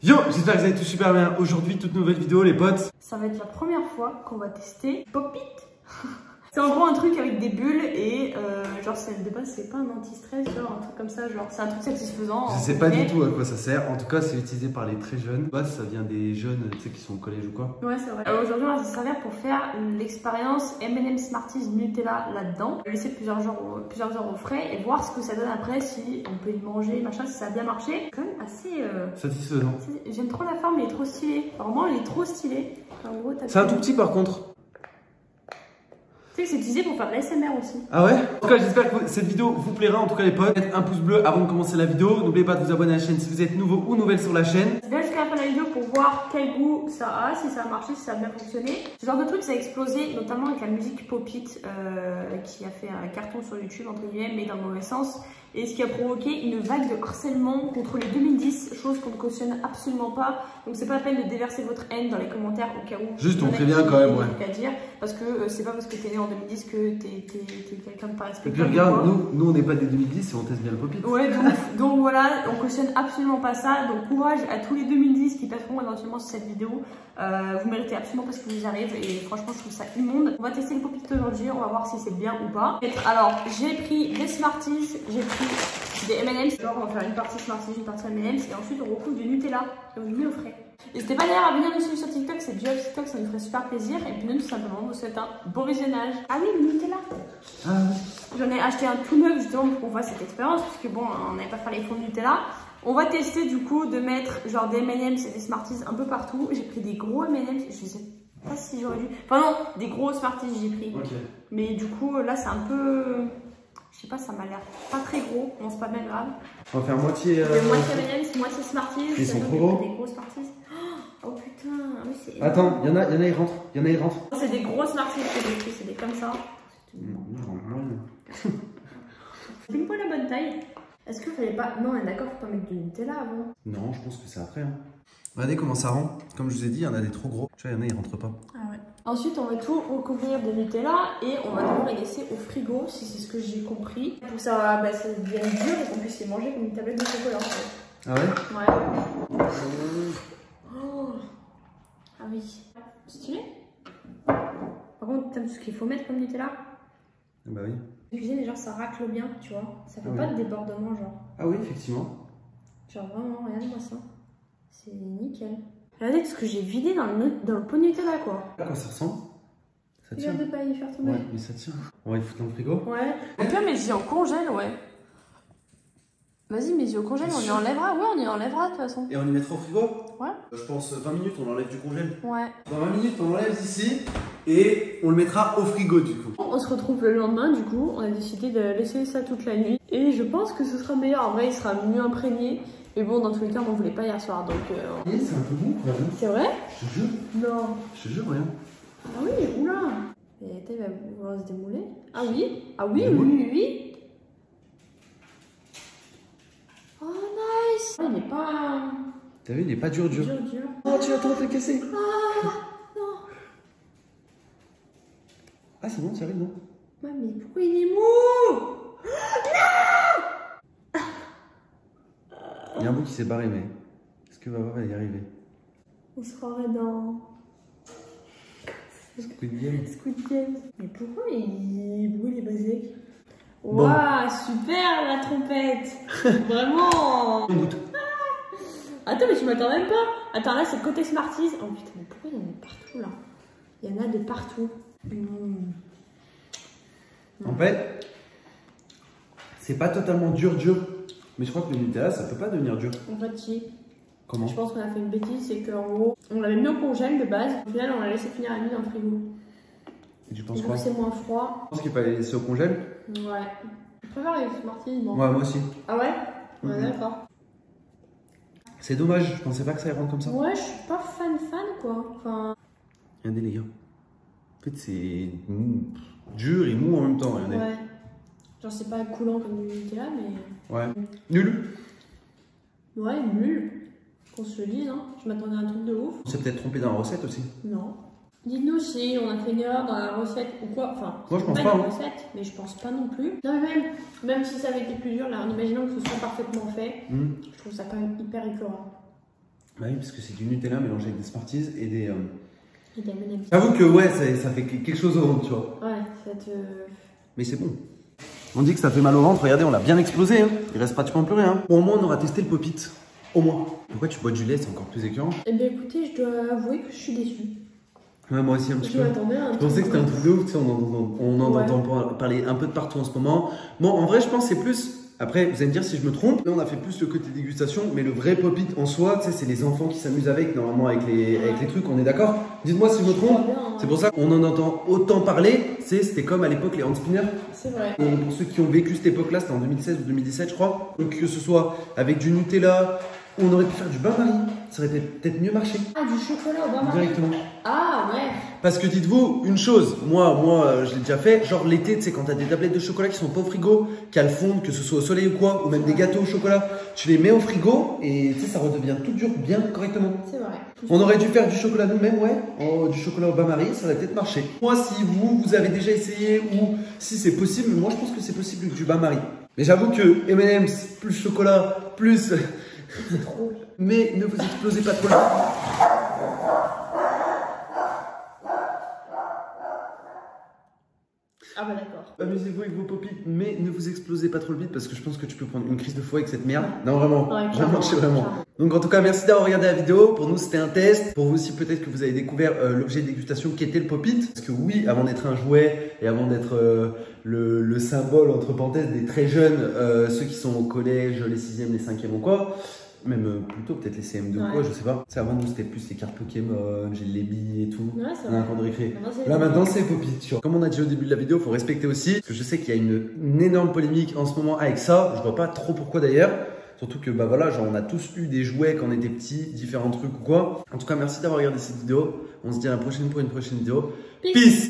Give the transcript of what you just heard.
Yo, j'espère que vous allez tous super bien. Aujourd'hui, toute nouvelle vidéo les potes. Ça va être la première fois qu'on va tester Pop It. C'est en gros un truc avec des bulles et genre de base c'est pas un anti-stress, genre un truc comme ça, genre c'est un truc satisfaisant. Je sais pas du tout à quoi ça sert. En tout cas, c'est utilisé par les très jeunes. De base, ça vient des jeunes, tu sais, qui sont au collège ou quoi. Ouais, c'est vrai. Aujourd'hui, on va se servir pour faire l'expérience M&M Smarties Nutella là-dedans. Laisser plusieurs heures au frais et voir ce que ça donne après, si on peut y manger, machin, si ça a bien marché. C'est quand même assez satisfaisant. J'aime trop la forme, il est trop stylé. Vraiment, il est trop stylé. En gros, c'est un tout petit par contre. Tu sais que c'est utilisé pour faire de l'ASMR aussi. Ah ouais? En tout cas, j'espère que cette vidéo vous plaira. En tout cas, les potes, mettez un pouce bleu avant de commencer la vidéo. N'oubliez pas de vous abonner à la chaîne si vous êtes nouveau ou nouvelle sur la chaîne. Bien jusqu'à la fin de la vidéo pour voir quel goût ça a, si ça a marché, si ça a bien fonctionné. Ce genre de truc, ça a explosé, notamment avec la musique Pop It, qui a fait un carton sur YouTube, entre guillemets, mais dans le mauvais sens. Et ce qui a provoqué une vague de harcèlement contre les 2010, chose qu'on ne cautionne absolument pas. Donc c'est pas la peine de déverser votre haine dans les commentaires au cas où. Juste on prévient quand même, ouais. À dire, parce que c'est pas parce que t'es né en 2010 que t'es quelqu'un de pas respectable. Et puis regarde, nous on n'est pas des 2010 et on teste bien le Pop It. Ouais, donc voilà, on cautionne absolument pas ça. Donc courage à tous les 2010 qui passeront éventuellement sur cette vidéo. Vous méritez absolument pas ce qui vous arrive et franchement je trouve ça immonde. On va tester le Pop It aujourd'hui, on va voir si c'est bien ou pas. Alors j'ai pris des Smarties, j'ai pris des M&M's, genre on va faire une partie Smarties, une partie M&M's et ensuite on recouvre du Nutella et on le met au frais. N'hésitez pas d'ailleurs à venir nous suivre sur TikTok, c'est du TikTok, ça nous ferait super plaisir. Et puis nous tout simplement on vous souhaite un bon visionnage. Ah oui, le Nutella. J'en ai acheté un tout neuf justement pour qu'on fasse cette expérience parce que bon on n'avait pas fait les fonds de Nutella. On va tester du coup de mettre genre des M&M's et des Smarties un peu partout. J'ai pris des gros M&M's, je sais pas si j'aurais dû... Enfin non, des gros Smarties j'ai pris. Okay. Mais du coup là c'est un peu... Je sais pas, ça m'a l'air pas très gros. Bon c'est pas bien grave. On va faire moitié... moitié M&M's, moitié Smarties. Ils sont trop gros. Des gros Smarties. Oh putain, oui c'est... Attends, il y en a ils rentrent. Il y en a ils rentrent. C'est des gros Smarties que j'ai pris, c'est des comme ça. C'est une peu la bonne taille. Est-ce qu'il fallait pas... Non, on est d'accord, faut pas mettre du Nutella avant. Non, je pense que c'est après. Hein. Regardez comment ça rend. Comme je vous ai dit, il y en a des trop gros. Tu vois, il y en a, ils rentrent pas. Ah ouais. Ensuite, on va tout recouvrir de Nutella et on va d'abord les laisser au frigo, si c'est ce que j'ai compris. Pour que ça devienne dur et qu'on puisse les manger comme une tablette de chocolat. En fait. Ah ouais? Ouais. Oh. Ah oui. Stylé. Par contre, t'aimes tout ce qu'il faut mettre comme Nutella? Bah oui. La cuisine, genre ça racle bien, tu vois. Ça fait pas de débordement, genre. Ah oui, effectivement. Genre vraiment, regardez-moi ça. C'est nickel. Regardez tout ce que j'ai vidé dans le pot Nutella, quoi. À quoi ça ressemble? Ça tient. Regarde de pas y faire tomber. Ouais, mais ça tient. On va y foutre dans le frigo. Ouais. On peut mes yeux en congèle, ouais. Vas-y, mes yeux au congèle, on y enlèvera. Ouais, on y enlèvera de toute façon. Et on y mettra au frigo? Ouais. Je pense 20 minutes, on enlève du congèle. Ouais. Dans 20 minutes, on enlève ici et on le mettra au frigo du coup. On se retrouve le lendemain, du coup, on a décidé de laisser ça toute la nuit. Et je pense que ce sera meilleur. En vrai, il sera mieux imprégné. Mais bon, dans tous les cas, on ne voulait pas hier soir, donc... C'est un peu bon, quoi. C'est vrai? Je te jure. Non. Je te jure, rien. Ah oui, oula. Et attends, il va vouloir se démouler. Ah oui? Ah oui, oui. Oh, nice. Il n'est pas... T'as vu, il n'est pas dur. Dur. Oh, tu vas trop te casser. Ah, non. Ah, c'est bon, ça arrive, non? Ouais, mais pourquoi il est mou? Il y a un bout qui s'est barré, mais est-ce que Baba va y arriver? On se croirait dans... Squid Game. Squid Game. Mais pourquoi il est basique? Bon. Waouh, super la trompette. Vraiment. Attends, mais tu m'attends même pas. Attends, là c'est le côté Smarties. Oh putain, mais pourquoi il y en a partout là? Il y en a de partout. En fait, c'est pas totalement dur. Mais je crois que le Nutella, ça peut pas devenir dur. En fait, si. Comment? Je pense qu'on a fait une bêtise, c'est qu'en gros, on l'avait mis au congèle de base. Au final, on l'a laissé finir la nuit dans le frigo. Et tu penses quoi? C'est moins froid. Je pense qu'il fallait laisser au congèle. Ouais. Je préfère les Smarties, non? Ouais, moi aussi. Ah ouais? Ouais, d'accord. C'est dommage, je pensais pas que ça irait rendre comme ça. Ouais, je suis pas fan quoi. Enfin... Regardez les gars. En fait, c'est dur et mou en même temps. Regardez. Ouais. Genre, c'est pas coulant comme du Nutella, mais. Ouais. Nul. Ouais, nul. Qu'on se le dise, hein. Je m'attendais à un truc de ouf. On s'est peut-être trompé dans la recette aussi. Non. Dites-nous si on a fait une erreur dans la recette ou quoi. Enfin, moi je pense pas pas. Dans la recette, mais je pense pas non plus. Non, mais même si ça avait été plus dur, là, en imaginant que ce soit parfaitement fait, je trouve ça quand même hyper écœurant. Bah oui, parce que c'est du Nutella mélangé avec des Smarties et des... Et des M&M's. J'avoue que ouais, ça fait quelque chose au ventre, tu vois. Ouais, ça te... Mais c'est bon. On dit que ça fait mal au ventre, regardez, on l'a bien explosé. Hein. Il reste pratiquement plus rien. Bon, au moins, on aura testé le pop-it. Au moins. Pourquoi tu bois du lait, c'est encore plus écœurant? Eh bien écoutez, je dois avouer que je suis déçue. Ouais, moi aussi un petit peu. Je pensais que c'était un truc de ouf, tu sais, on en entend parler un peu de partout en ce moment. Bon, en vrai, je pense que c'est plus... Après, vous allez me dire si je me trompe. Là, on a fait plus le côté dégustation, mais le vrai pop-it en soi, tu sais, c'est les enfants qui s'amusent avec, normalement, avec les trucs, on est d'accord? Dites-moi si je me trompe. C'est pour ça qu'on en entend autant parler. C'était comme à l'époque les hand spinners. C'est vrai. Et pour ceux qui ont vécu cette époque-là, c'était en 2016 ou 2017, je crois. Donc, que ce soit avec du Nutella, on aurait pu faire du bain-marie. Ça aurait peut-être mieux marché. Ah, du chocolat au bain-marie. Directement. Ah, ouais. Parce que dites-vous une chose, moi je l'ai déjà fait, genre l'été, tu sais, quand t'as des tablettes de chocolat qui sont pas au frigo, qu'elles fondent, que ce soit au soleil ou quoi, ou même des gâteaux au chocolat, tu les mets au frigo et tu sais, ça redevient tout dur bien correctement. C'est vrai. On aurait dû faire du chocolat nous-mêmes, ouais, du chocolat au bain-marie, ça aurait peut-être marché. Moi, si vous avez déjà essayé ou si c'est possible, moi je pense que c'est possible du bain-marie. Mais j'avoue que M&M's plus chocolat, plus... C'est trop. Mais ne vous explosez pas trop. Ah bah d'accord. Amusez-vous avec vos pop-it, mais ne vous explosez pas trop le bide parce que je pense que tu peux prendre une crise de foie avec cette merde. Non, vraiment, Ouais, vraiment, je sais vraiment. Donc en tout cas, merci d'avoir regardé la vidéo. Pour nous, c'était un test. Pour vous aussi, peut-être que vous avez découvert l'objet de dégustation qui était le pop-it. Parce que oui, avant d'être un jouet et avant d'être le symbole, entre parenthèses, des très jeunes, ceux qui sont au collège, les 6e, les 5e ou quoi, même plutôt peut-être les CM2 ou quoi, je sais pas. Avant nous, c'était plus les cartes Pokémon, j'ai les billes et tout. Ouais, c'est vrai. Un de récré. Là maintenant, c'est pop-it. Comme on a dit au début de la vidéo, il faut respecter aussi. Parce que je sais qu'il y a une énorme polémique en ce moment avec ça. Je vois pas trop pourquoi d'ailleurs. Surtout que bah voilà, genre on a tous eu des jouets quand on était petits, différents trucs ou quoi. En tout cas, merci d'avoir regardé cette vidéo. On se dit à la prochaine pour une prochaine vidéo. Peace.